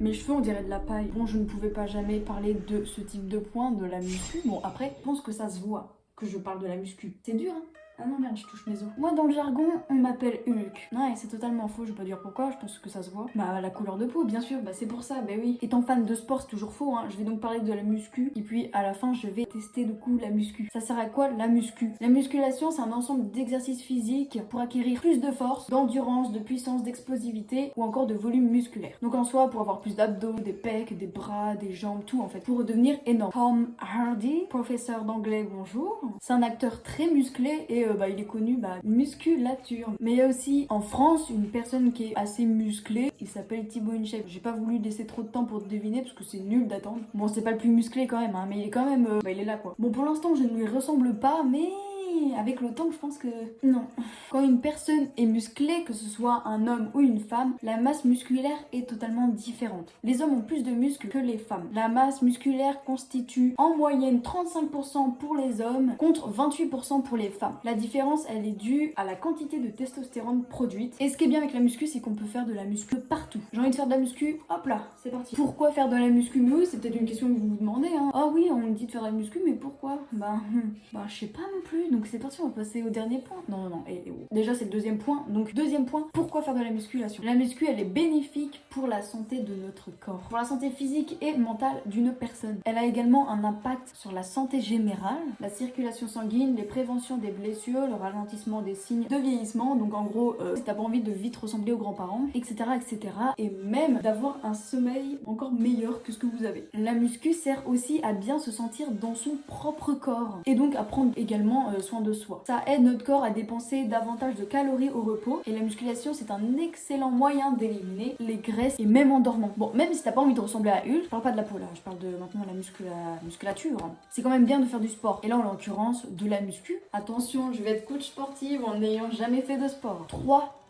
Mes cheveux on dirait de la paille. Bon, je ne pouvais pas jamais parler de ce type de point, de la muscu. Bon, après, je pense que ça se voit que je parle de la muscu. C'est dur, hein. Ah non merde, je touche mes os. Moi dans le jargon, on m'appelle Hulk. Ouais, c'est totalement faux, je vais pas dire pourquoi, je pense que ça se voit. Bah la couleur de peau, bien sûr, bah c'est pour ça, bah oui. Étant fan de sport, c'est toujours faux, hein. Je vais donc parler de la muscu, et puis à la fin, je vais tester du coup la muscu. Ça sert à quoi la muscu? La musculation, c'est un ensemble d'exercices physiques pour acquérir plus de force, d'endurance, de puissance, d'explosivité, ou encore de volume musculaire. Donc en soi, pour avoir plus d'abdos, des pecs, des bras, des jambes, tout en fait, pour devenir énorme. Tom Hardy, professeur d'anglais, bonjour. C'est un acteur très musclé et il est connu musculature. Mais il y a aussi en France une personne qui est assez musclée, il s'appelle Thibaut InShape. J'ai pas voulu laisser trop de temps pour deviner parce que c'est nul d'attendre. Bon, c'est pas le plus musclé quand même, hein, mais il est quand même il est là quoi. Bon, pour l'instant je ne lui ressemble pas, mais avec le temps je pense que non. Quand une personne est musclée, que ce soit un homme ou une femme, la masse musculaire est totalement différente. Les hommes ont plus de muscles que les femmes. La masse musculaire constitue en moyenne 35% pour les hommes contre 28% pour les femmes. La différence, elle est due à la quantité de testostérone produite. Et ce qui est bien avec la muscu, c'est qu'on peut faire de la muscu partout. J'ai envie de faire de la muscu, hop là, c'est parti. Pourquoi faire de la muscu? Mais oui, c'est peut-être une question que vous vous demandez, hein. Ah oui, on me dit de faire de la muscu, mais pourquoi? Je sais pas non plus. Donc c'est parti, on va passer au dernier point. Non, déjà c'est le deuxième point. Donc deuxième point, pourquoi faire de la musculation? La muscu, elle est bénéfique pour la santé de notre corps, pour la santé physique et mentale d'une personne. Elle a également un impact sur la santé générale, la circulation sanguine, les préventions des blessures, le ralentissement des signes de vieillissement. Donc en gros, si t'as pas envie de vite ressembler aux grands-parents, etc., etc. Et même d'avoir un sommeil encore meilleur que ce que vous avez. La muscu sert aussi à bien se sentir dans son propre corps et donc à prendre également soin de soi. Ça aide notre corps à dépenser davantage de calories au repos et la musculation c'est un excellent moyen d'éliminer les graisses et même en dormant. Bon, même si t'as pas envie de ressembler à Hulk, je parle pas de la peau là, je parle de maintenant la musculature. C'est quand même bien de faire du sport. Et là en l'occurrence de la muscu. Attention, je vais être coach sportive en n'ayant jamais fait de sport.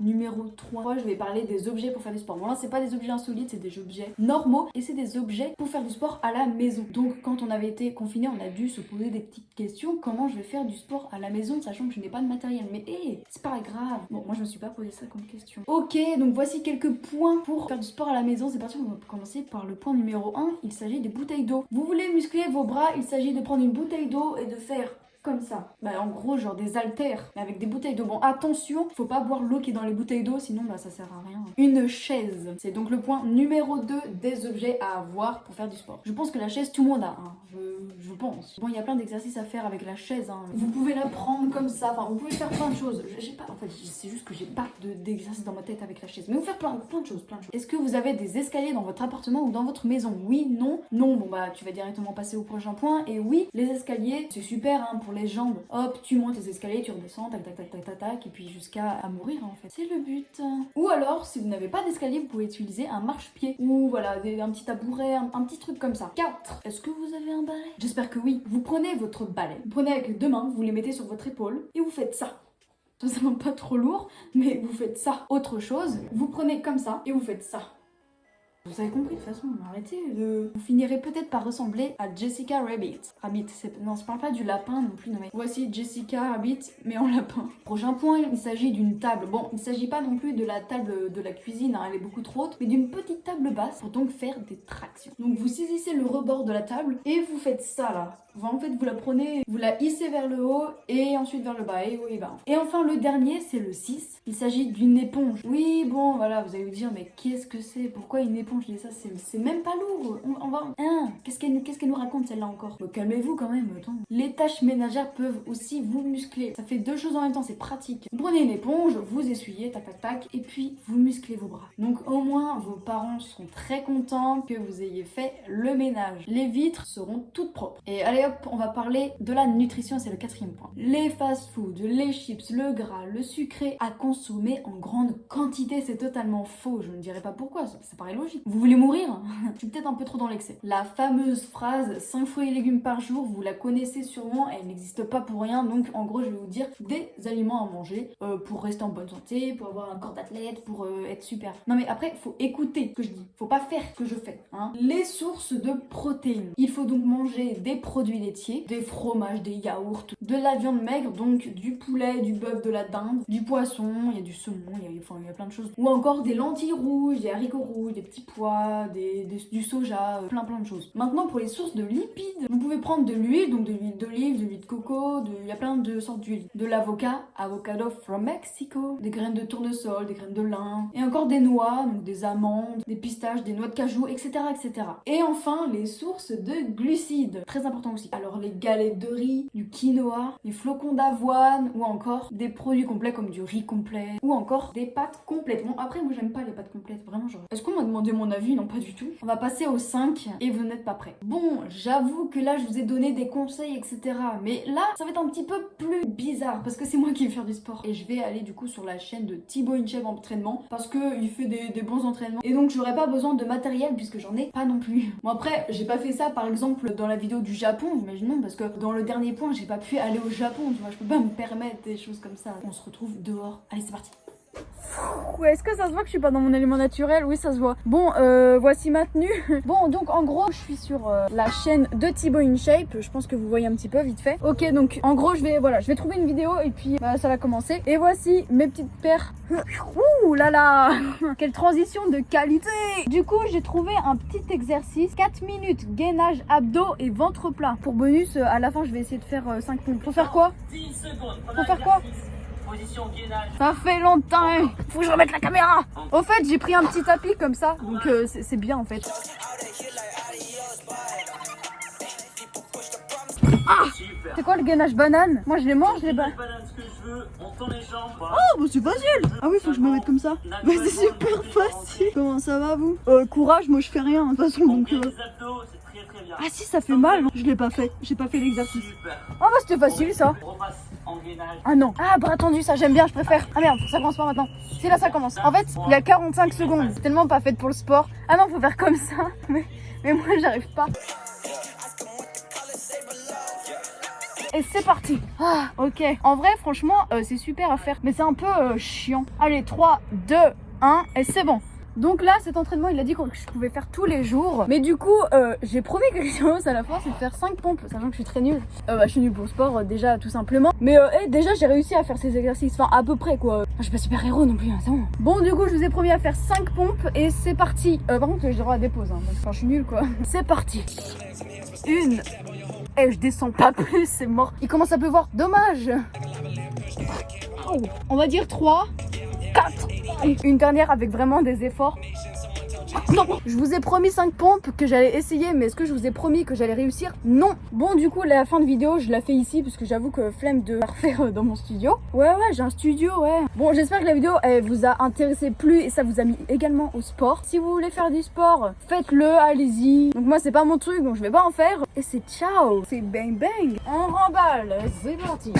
Numéro 3, je vais parler des objets pour faire du sport. Bon là c'est pas des objets insolites, c'est des objets normaux et c'est des objets pour faire du sport à la maison. Donc quand on avait été confiné, on a dû se poser des petites questions. Comment je vais faire du sport à la maison sachant que je n'ai pas de matériel? Mais c'est pas grave. Bon, moi je me suis pas posé ça comme question. Ok, donc voici quelques points pour faire du sport à la maison. C'est parti, on va commencer par le point numéro 1. Il s'agit des bouteilles d'eau. Vous voulez muscler vos bras, il s'agit de prendre une bouteille d'eau et de faire comme ça. En gros, genre des haltères, mais avec des bouteilles d'eau. Bon, attention, faut pas boire l'eau qui est dans les bouteilles d'eau, sinon ça sert à rien. Une chaise. C'est donc le point numéro 2 des objets à avoir pour faire du sport. Je pense que la chaise, tout le monde a, hein. Je pense. Bon, il y a plein d'exercices à faire avec la chaise, hein. Vous pouvez la prendre comme ça, enfin, vous pouvez faire plein de choses. J'ai pas, en fait, c'est juste que j'ai pas d'exercice dans ma tête avec la chaise. Mais vous faites plein de choses, Est-ce que vous avez des escaliers dans votre appartement ou dans votre maison? Oui, non. Non, bon tu vas directement passer au prochain point. Et oui, les escaliers, c'est super, hein, pour les jambes. Hop, tu montes les escaliers, tu redescends, tac, et puis jusqu'à mourir, en fait. C'est le but. Ou alors, si vous n'avez pas d'escalier, vous pouvez utiliser un marche-pied. Ou voilà, un petit tabouret, un petit truc comme ça. 4. Est-ce que vous avez un balai? J'espère que oui. Vous prenez votre balai, vous prenez avec les deux mains, vous les mettez sur votre épaule, et vous faites ça. Ça ne pas trop lourd, mais vous faites ça. Autre chose, vous prenez comme ça, et vous faites ça. Vous avez compris, de toute façon, arrêtez de... Vous finirez peut-être par ressembler à Jessica Rabbit. Non, je parle pas du lapin non plus, non mais... Voici Jessica Rabbit, mais en lapin. Prochain point, il s'agit d'une table. Bon, il s'agit pas non plus de la table de la cuisine, hein, elle est beaucoup trop haute, mais d'une petite table basse pour donc faire des tractions. Donc vous saisissez le rebord de la table et vous faites ça là. En fait, vous la prenez, vous la hissez vers le haut et ensuite vers le bas. Et oui, Et enfin, le dernier, c'est le 6. Il s'agit d'une éponge. Oui, bon, voilà, vous allez vous dire, mais qu'est-ce que c'est? Pourquoi une éponge? Je dis ça, c'est même pas lourd. On va... Qu'est-ce qu'elle nous raconte celle-là encore? Calmez-vous quand même, attends. Les tâches ménagères peuvent aussi vous muscler. Ça fait deux choses en même temps, c'est pratique. Vous prenez une éponge, vous essuyez, tac, et puis vous musclez vos bras. Donc au moins, vos parents seront très contents que vous ayez fait le ménage. Les vitres seront toutes propres. Et allez hop, on va parler de la nutrition, c'est le 4e point. Les fast-foods, les chips, le gras, le sucré à consommer en grande quantité, c'est totalement faux. Je ne dirais pas pourquoi, ça paraît logique. Vous voulez mourir? Je suis peut-être un peu trop dans l'excès. La fameuse phrase 5 fruits et légumes par jour, vous la connaissez sûrement, elle n'existe pas pour rien, donc en gros je vais vous dire des aliments à manger pour rester en bonne santé, pour avoir un corps d'athlète, pour être super. Non mais après, faut écouter ce que je dis, faut pas faire ce que je fais, hein. Les sources de protéines. Il faut donc manger des produits laitiers, des fromages, des yaourts, de la viande maigre, donc du poulet, du bœuf, de la dinde, du poisson, il y a du saumon, il y a plein de choses. Ou encore des lentilles rouges, des haricots rouges, des petits pois, du soja, plein de choses. Maintenant pour les sources de lipides, vous pouvez prendre de l'huile, donc de l'huile d'olive, de l'huile de coco, il y a plein de sortes d'huile. De l'avocat, avocado from Mexico, des graines de tournesol, des graines de lin, et encore des noix, donc des amandes, des pistaches, des noix de cajou, etc. etc. Et enfin les sources de glucides, très important aussi. Alors les galettes de riz, du quinoa, les flocons d'avoine, ou encore des produits complets comme du riz complet, ou encore des pâtes complètes. Bon après moi j'aime pas les pâtes complètes, vraiment genre. Est-ce qu'on m'a demandé mon avis? Non pas du tout. On va passer au 5 et vous n'êtes pas prêts. Bon, j'avoue que là je vous ai donné des conseils etc. Mais là ça va être un petit peu plus bizarre parce que c'est moi qui vais faire du sport. Et je vais aller du coup sur la chaîne de Thibaut InShape entraînement parce qu'il fait des bons entraînements. Et donc j'aurais pas besoin de matériel puisque j'en ai pas non plus. Bon après j'ai pas fait ça par exemple dans la vidéo du Japon, imaginons, parce que dans le dernier point j'ai pas pu aller au Japon, tu vois, je peux pas me permettre des choses comme ça. On se retrouve dehors. Allez c'est parti. Ouais, est-ce que ça se voit que je suis pas dans mon élément naturel? Oui, ça se voit. Bon, voici ma tenue. Bon, donc en gros, je suis sur la chaîne de Thibaut InShape. Je pense que vous voyez un petit peu vite fait. Ok, donc en gros, je vais trouver une vidéo et puis ça va commencer. Et voici mes petites paires. Ouh là là. Quelle transition de qualité. Du coup, j'ai trouvé un petit exercice. 4 minutes, gainage, abdos et ventre plat. Pour bonus, à la fin, je vais essayer de faire 5 pompes. Faut faire quoi? 10 secondes. Faut faire quoi? Position gainage. Ça fait longtemps, hein. Faut que je remette la caméra. Au fait, j'ai pris un petit tapis comme ça, donc c'est bien en fait. Ah, c'est quoi le gainage banane? Moi je les mange les bananes. Ce que je veux, on tend les jambes. Oh bah c'est facile. Ah oui, faut que je me mette comme ça. Bah c'est super facile. Comment ça va vous? Courage, moi je fais rien de toute façon donc. Les abdos, c'est très bien. Ah si, ça fait mal. Je l'ai pas fait. J'ai pas fait l'exercice. Super. Ah bah c'était facile ça. On repasse en gainage. Ah non. Ah bras tendu, ça j'aime bien, je préfère. Ah merde, ça commence pas maintenant. Si là ça commence. En fait, il y a 45 secondes. C'est tellement pas faite pour le sport. Ah non, faut faire comme ça. Mais moi j'arrive pas. Et c'est parti. Ah, ok. En vrai, franchement, c'est super à faire. Mais c'est un peu chiant. Allez, 3, 2, 1, et c'est bon. Donc là, cet entraînement, il a dit que je pouvais faire tous les jours. Mais du coup, j'ai promis quelque chose à la fin, c'est de faire 5 pompes, sachant que je suis très nulle. Je suis nulle pour le sport, déjà, tout simplement. Mais déjà, j'ai réussi à faire ces exercices. Enfin, à peu près, quoi. Enfin, je suis pas super héros non plus, hein, c'est bon. Bon, du coup, je vous ai promis à faire 5 pompes, et c'est parti. Par contre, j'ai le droit à des pauses, hein, parce que je suis nulle, quoi. C'est parti. 1. Et je descends pas plus, c'est mort. Il commence à pleuvoir, dommage. Oh. On va dire 3, 4. Et une dernière avec vraiment des efforts. Non. Je vous ai promis 5 pompes que j'allais essayer, mais est-ce que je vous ai promis que j'allais réussir? Non. Bon, du coup, la fin de vidéo, je la fais ici parce que j'avoue que flemme de la refaire dans mon studio. Ouais, j'ai un studio, ouais. Bon, j'espère que la vidéo, elle vous a intéressé plus et ça vous a mis également au sport. Si vous voulez faire du sport, faites-le, allez-y. Donc moi, c'est pas mon truc, donc je vais pas en faire. Et c'est ciao. C'est bang bang. On remballe, c'est parti.